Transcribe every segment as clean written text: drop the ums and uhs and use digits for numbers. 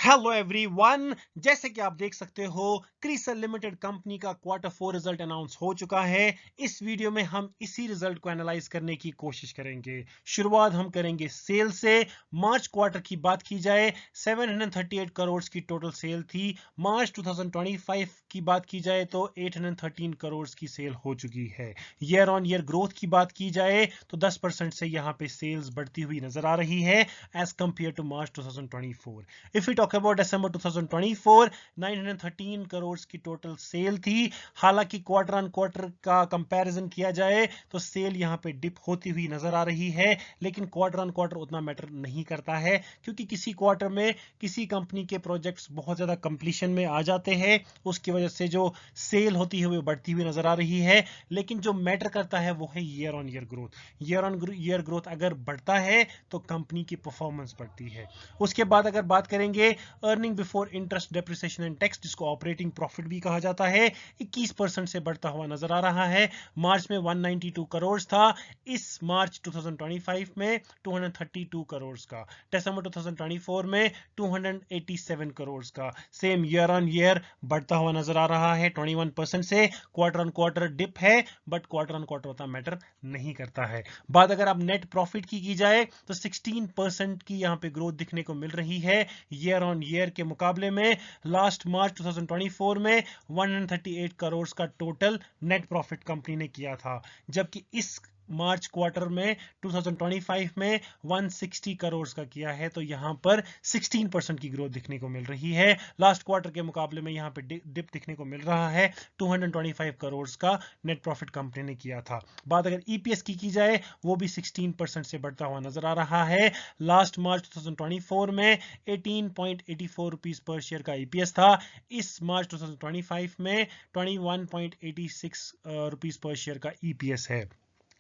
Hello everyone, जैसे कि आप देख सकते हो क्रिसल लिमिटेड कंपनी का Q4 रिजल्ट अनाउंस हो चुका है। इस वीडियो में हम इसी रिजल्ट को एनालाइज करने की कोशिश करेंगे। शुरुआत हम करेंगे सेल से। मार्च क्वार्टर की बात की जाए 738 करोड़ की टोटल सेल थी। मार्च 2025 की बात की जाए तो 813 करोड़ की सेल हो चुकी है। ईयर ऑन ईयर ग्रोथ की बात की जाए तो 10% से यहाँ पे सेल्स बढ़ती हुई नजर आ रही है as compare to March 2024। If we talk about December 2024, 913 crore की टोटल सेल थी। हालांकि क्वार्टर ऑन क्वार्टर का कंपैरिजन किया जाए तो सेल यहां पे डिप होती हुई नजर आ रही है, लेकिन क्वार्टर ऑन क्वार्टर उतना मैटर नहीं करता है क्योंकि किसी क्वार्टर में किसी कंपनी के प्रोजेक्ट्स बहुत ज्यादा कंप्लीशन में आ जाते हैं, उसकी वजह से जो सेल होती है वो बढ़ती हुई नजर आ रही है। लेकिन जो मैटर करता है वो है year on year growth. Year on year growth अगर बढ़ता है तो कंपनी की परफॉर्मेंस बढ़ती है। उसके बाद अगर बात करेंगे earning before interest depreciation and tax, जिसको ऑपरेटिंग प्रॉफिट भी कहा जाता है, 21% से बढ़ता हुआ नजर आ रहा है। मार्च में 192 करोड़ था, इस मार्च 2025 में 232 करोड़ का, दिसंबर 2024 में 287 करोड़ का। सेम ईयर ऑन ईयर बढ़ता हुआ नजर आ रहा है 21% से। क्वार्टर ऑन क्वार्टर डिप है, बट क्वार्टर ऑन क्वार्टर उतना मैटर नहीं करता है। बात अगर आप नेट प्रॉफिट की जाए तो 16% की यहाँ पे ग्रोथ दिखने को मिल रही है ईयर ऑन ईयर के मुकाबले में। लास्ट मार्च 2024 में 138 करोड़ का टोटल नेट प्रॉफिट कंपनी ने किया था, जबकि इस मार्च क्वार्टर में 2025 में 160 करोड़ का किया है। तो यहां पर 16% की ग्रोथ दिखने को मिल रही है। लास्ट क्वार्टर के मुकाबले में यहां पे डिप दिखने को मिल रहा है। 225 करोड़ का नेट प्रॉफिट कंपनी ने किया था। बात अगर ईपीएस की जाए वो भी 16% से बढ़ता हुआ नजर आ रहा है। लास्ट मार्च 2024 में 18.84 रुपीस पर शेयर का ईपीएस था। इस मार्च 2025 में 21.86 रुपीस पर शेयर का ईपीएस है।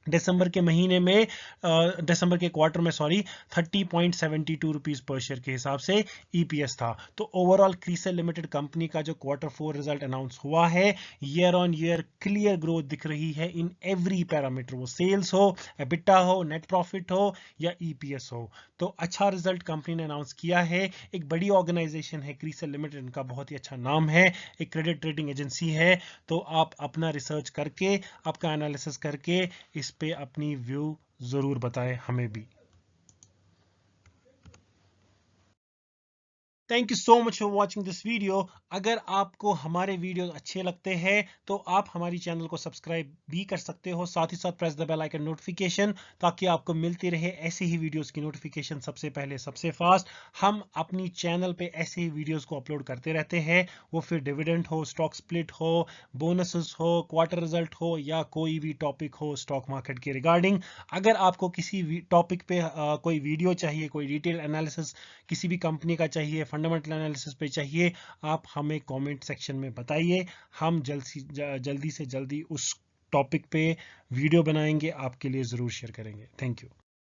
दिसंबर के महीने में दिसंबर के क्वार्टर में 30.72 रुपीस पर शेयर के हिसाब से ईपीएस था। तो ओवरऑल क्रिसल लिमिटेड कंपनी का जो Q4 रिजल्ट अनाउंस हुआ है, year on year clear growth दिख रही है इन एवरी पैरामीटर, वो सेल्स हो, एबिटा हो, नेट प्रॉफिट हो या ईपीएस हो। तो अच्छा रिजल्ट कंपनी ने अनाउंस किया है। एक बड़ी ऑर्गेनाइजेशन है क्रिसल लिमिटेड, इनका बहुत ही अच्छा नाम है, एक क्रेडिट रेटिंग एजेंसी है। तो आप अपना रिसर्च करके, आपका एनालिसिस करके इस पे अपनी व्यू जरूर बताएं हमें भी। Thank you so much for watching this video. अगर आपको हमारे वीडियो अच्छे लगते हैं तो आप हमारी चैनल को सब्सक्राइब भी कर सकते हो, साथ ही साथ press the bell icon notification, ताकि आपको मिलती रहे ऐसे ही वीडियोस की नोटिफिकेशन सबसे पहले, सबसे फास्ट। हम अपनी चैनल पे ऐसे ही वीडियोस को अपलोड करते रहते हैं, वो फिर डिविडेंड हो, स्टॉक स्प्लिट हो, बोनसेस हो, क्वार्टर रिजल्ट हो या कोई भी टॉपिक हो स्टॉक मार्केट के रिगार्डिंग। अगर आपको किसी टॉपिक पे कोई वीडियो चाहिए, कोई डिटेल एनालिसिस किसी भी कंपनी का चाहिए, फंडामेंटल एनालिसिस पे चाहिए, आप हमें कमेंट सेक्शन में बताइए। हम जल्दी से जल्दी उस टॉपिक पे वीडियो बनाएंगे, आपके लिए ज़रूर शेयर करेंगे। Thank you.